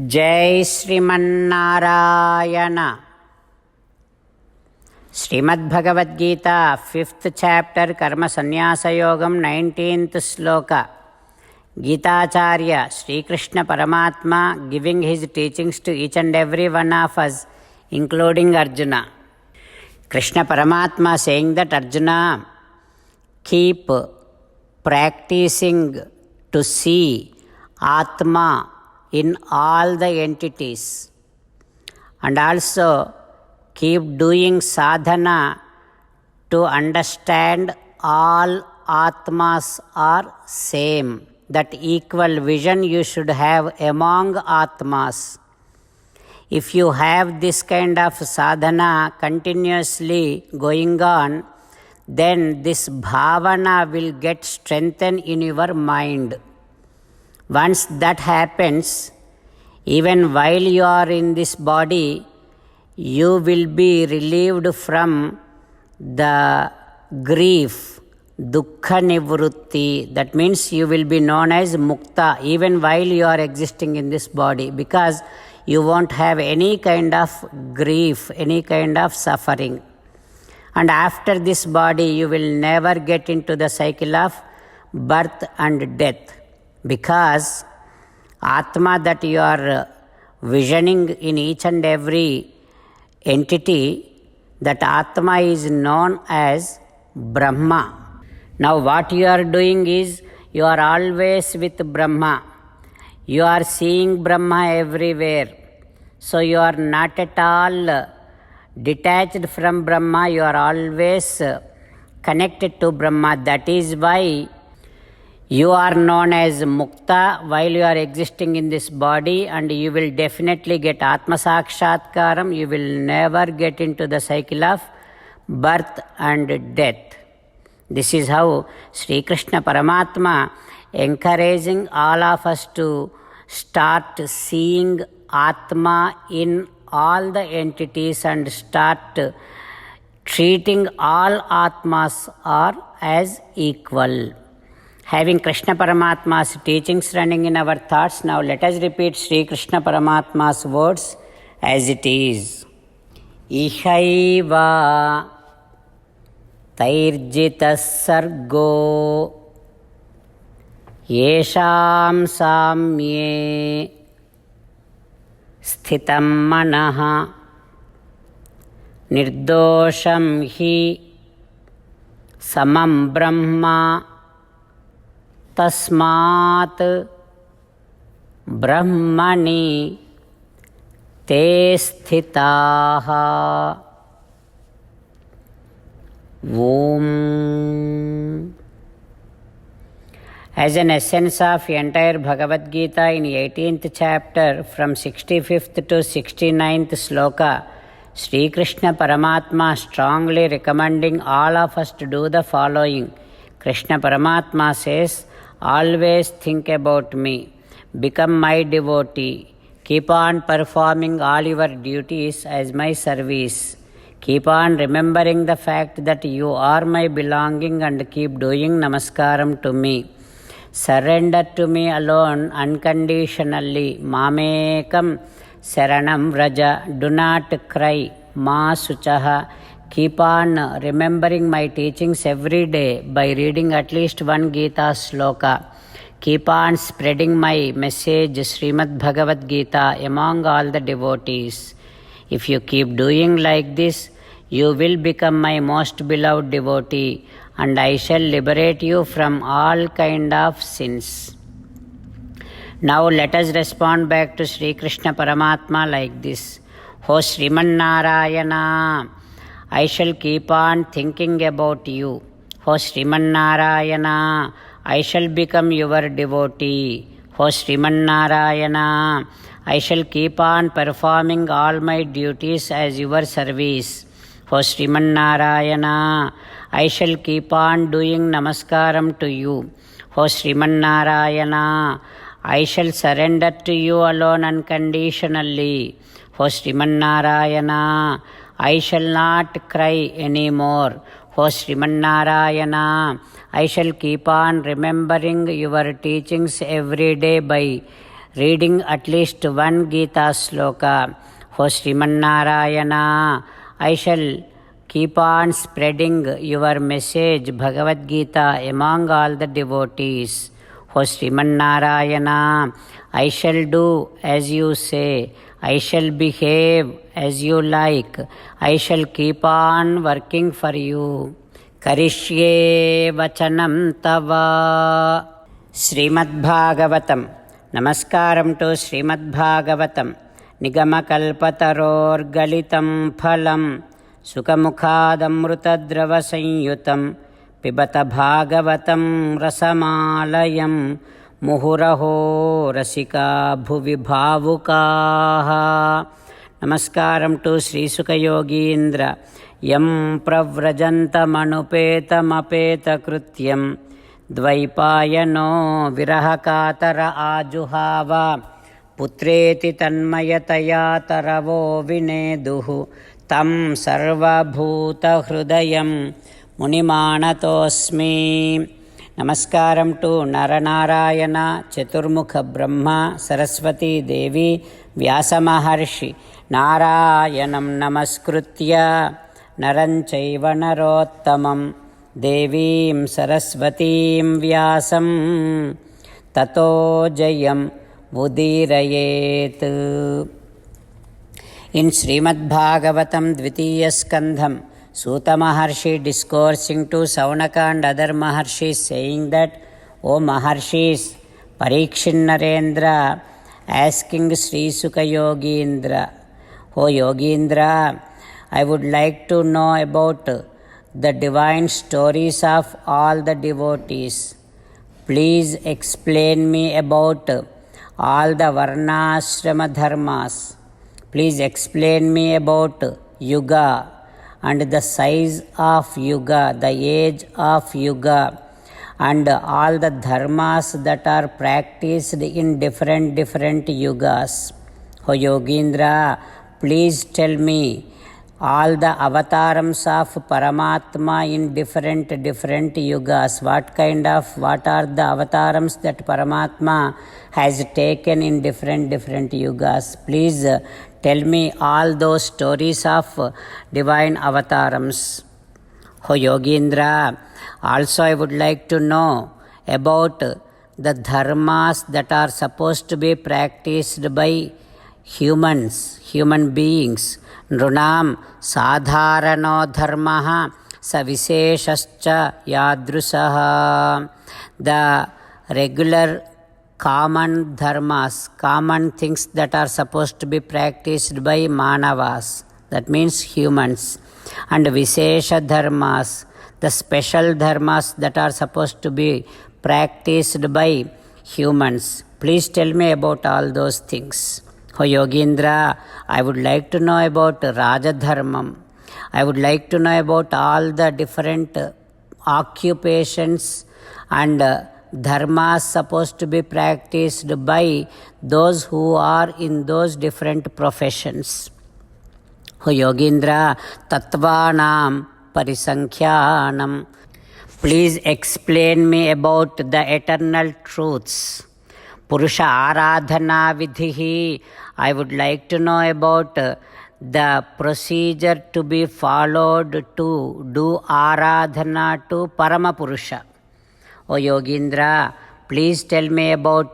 जय Sriman Narayana. Shrimad Bhagavad Gita 5th chapter कर्म संन्यास योगम 19th श्लोक. गीताचार्य श्रीकृष्ण परमात्मा giving his teachings to each and every one of us, including Arjuna. Krishna Paramatma saying that Arjuna, keep practicing to see Atma in all the entities, and also keep doing sadhana to understand all Atmas are same. That equal vision you should have among Atmas. If you have this kind of sadhana continuously going on, then this bhavana will get strengthened in your mind. Once that happens, even while you are in this body, you will be relieved from the grief, dukkha nivrutti. That means you will be known as mukta even while you are existing in this body, because you won't have any kind of grief, any kind of suffering. And after this body, you will never get into the cycle of birth and death, because Atma that you are visioning in each and every entity, that Atma is known as Brahma. Now what you are doing is, you are always with Brahma. You are seeing Brahma everywhere. So you are not at all detached from Brahma. You are always connected to Brahma. That is why you are known as Mukta while you are existing in this body, and you will definitely get Atma Sakshatkaram. You will never get into the cycle of birth and death. This is how Sri Krishna Paramatma encouraging all of us to start seeing Atma in all the entities and start treating all Atmas are as equal. Having Krishna Paramatma's teachings running in our thoughts, now let us repeat Sri Krishna Paramatma's words as it is. Ihaiva tairjitas sargo yesham samye sthitam manaha nirdosham hi samam brahma तस्मात् ब्रह्मणि ते स्थिताः. Om. As an essence of entire Bhagavad Gita in 18th chapter from 65th to 69th sloka, Sri Krishna Paramatma strongly recommending all of us to do the following. Krishna Paramatma says, always think about me, become my devotee, keep on performing all your duties as my service, keep on remembering the fact that you are my belonging, and keep doing namaskaram to me. Surrender to me alone unconditionally. Mamekam saranam vraja. Do not cry. Ma suchaha. Keep on remembering my teachings every day by reading at least one Gita sloka. Keep on spreading my message, Srimad Bhagavad Gita, among all the devotees. If you keep doing like this, you will become my most beloved devotee, and I shall liberate you from all kind of sins. Now let us respond back to Sri Krishna Paramatma like this. Ho Srimannarayana, I shall keep on thinking about you. Ho Srimannarayana, I shall become your devotee. Ho Srimannarayana, I shall keep on performing all my duties as your service. Ho Srimannarayana, I shall keep on doing namaskaram to you. Ho Srimannarayana, I shall surrender to you alone unconditionally. Ho Srimannarayana, I shall not cry anymore. O Srimannarayana, I shall keep on remembering your teachings every day by reading at least one Gita sloka. O Srimannarayana, I shall keep on spreading your message, Bhagavad Gita, among all the devotees. O Srimannarayana, I shall do as you say. I shall behave as you like. I shall keep on working for you. Karishye vachanam tava. Srimad Bhagavatam. Namaskaram to Srimad Bhagavatam. Nigamakalpatarorgalitam phalam Sukamukhadamrutadrava Pibata Bhagavatam rasamalayam Muhuraho rasika bhuvi bhavukaha. Namaskaram to Sri Sukha Yogindra. Yam pravrajantamanupeta krutyam Dvaipayano virahakatara ajuhava Putreti tanmayataya taravo vineduhu Tam sarvabhuta hrudayam Munimanatosmi. Namaskaram to Naranarayana, Chaturmukha Brahma, Saraswati Devi, Vyasa Maharshi. Narayanam namaskritya naranchaiva narottamam Devim Saraswatim Vyasam Tato Jayam Udirayet. In Srimad Bhagavatam Dvitiya Skandham, Suta Maharshi discoursing to Saunaka and other Maharshis, saying that, O Maharshis, Parikshin Narendra asking Sri Sukha Yogindra, O Yogindra, I would like to know about the divine stories of all the devotees. Please explain me about all the Varnashrama dharmas. Please explain me about Yuga and the size of Yuga, the age of Yuga, and all the dharmas that are practiced in different yugas. O Yogindra, please tell me all the avatarams of Paramatma in different yugas. What are the avatarams that Paramatma has taken in different yugas? Please tell me all those stories of divine avatarams. O Yogindra, also I would like to know about the dharmas that are supposed to be practiced by human beings. Nrunam sadharano dharmaha savisheshascha yadrusaha. The regular common dharmas, common things that are supposed to be practiced by manavas, that means humans, and vishesha dharmas, the special dharmas that are supposed to be practiced by humans. Please tell me about all those things. O Yogindra, I would like to know about Rajadharmam. I would like to know about all the different occupations and dharmas supposed to be practiced by those who are in those different professions. O Yogindra, Tattvanam Parisankhyanam. Please explain me about the eternal truths. Purusha Aradhana Vidhihi. I would like to know about the procedure to be followed to do Aradhana to Paramapurusha. O Yogindra, please tell me about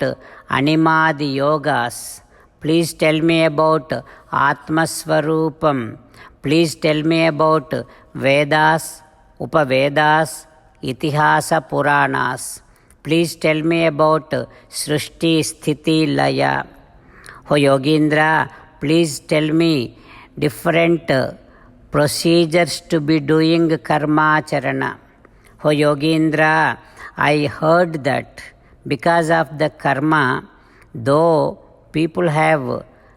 Animadi Yogas. Please tell me about Atmaswarupam. Please tell me about Vedas, Upavedas, Itihasa Puranas. Please tell me about Srishti Sthiti Laya. O Yogindra, please tell me different procedures to be doing karma charana. O Yogindra, I heard that because of the karma, though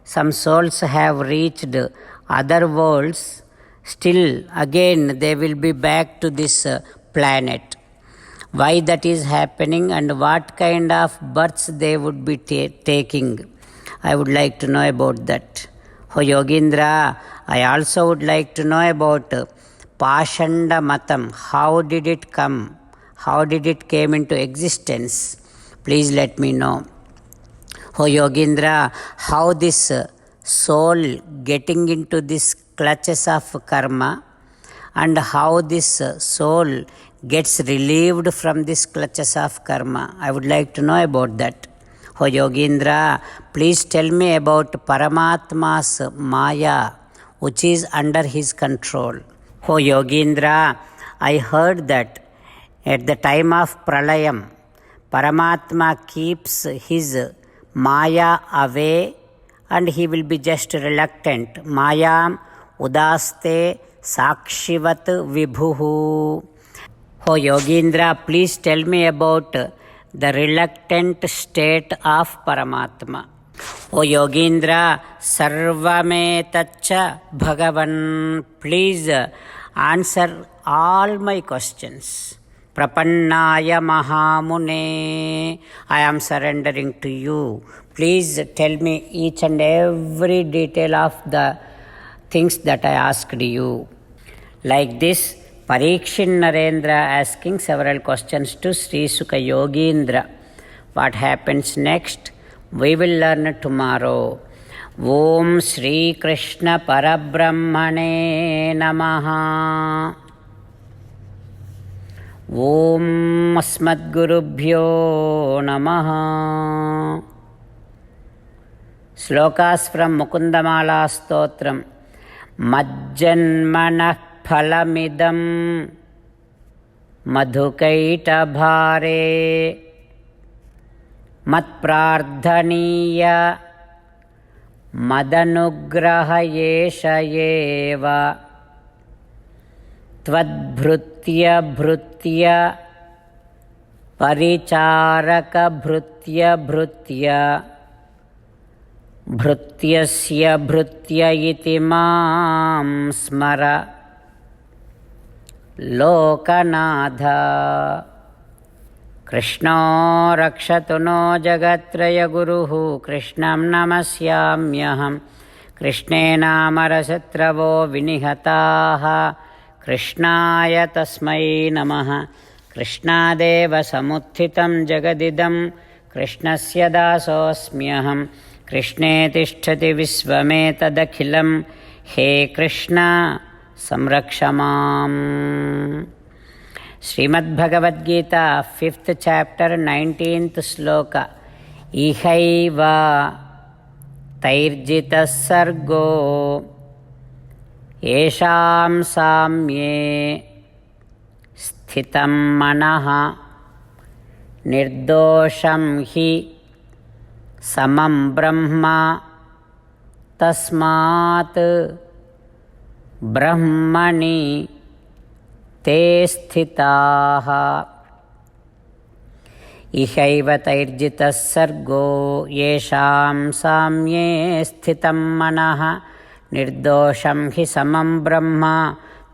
some souls have reached other worlds, still again they will be back to this planet. Why that is happening and what kind of births they would be taking, I would like to know about that. O Yogindra, I also would like to know about Pashanda Matam. How did it come? How did it came into existence? Please let me know. Oh Yogindra, how this soul getting into this clutches of karma and how this soul gets relieved from this clutches of karma. I would like to know about that. Oh Yogindra, please tell me about Paramatma's Maya, which is under his control. Oh Yogindra, I heard that at the time of Pralayam, Paramatma keeps his Maya away and he will be just reluctant. Mayam udaste sakshivat vibhuhu. Oh Yogindra, please tell me about the reluctant state of Paramatma. Oh Yogindra, sarvametacha Bhagavan, please answer all my questions. Prapannaya Mahamune, I am surrendering to you. Please tell me each and every detail of the things that I asked you. Like this, Parikshit Narendra asking several questions to Sri Sukha Yogindra. What happens next? We will learn tomorrow. Om Sri Krishna Parabrahmane Namaha. Om Asmadgurubhyo Namaha. Slokas from Mukundamala Stotram. Majjanmanah phalamidam madhukaita bhare matprardhaniya madanugraha yesha eva tvadbhrutya bhrutya paricharaka bhrutya bhrutya भृत्यस्य भृत्य इति मां स्मर लोकनाथ कृष्णो रक्षतु no जगत्त्रयगुरुः कृष्णं नमस्याम्यहं कृष्णे नामरशत्रवो विनिहताः कृष्णाय तस्मै नमः कृष्णादेव समुत्थितं जगदिदं कृष्णस्य दासोऽस्म्यहं कृष्णे तिष्ठति विश्वमेतदखिलं हे कृष्ण संरक्ष माम्. श्रीमद्भगवद्गीता 5th chapter 19th श्लोक. इहैव तैर्जितः सर्गो येषां साम्ये स्थितं मनः निर्दोषं हि समं ब्रह्म तस्मात् ब्रह्मणि ते स्थिताः. इहैव तैर्जितः सर्गो येषां साम्ये स्थितं मनः निर्दोषं हि समं ब्रह्म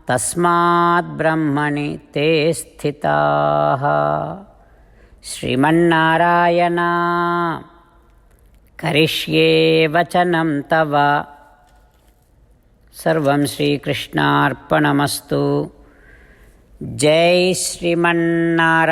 तस्मात् ब्रह्मणि ते स्थिताः. श्रीमन्नारायण करिष्ये वचनं तव. सर्वं श्रीकृष्णार्पणमस्तु. जय श्रीमन्नारायण.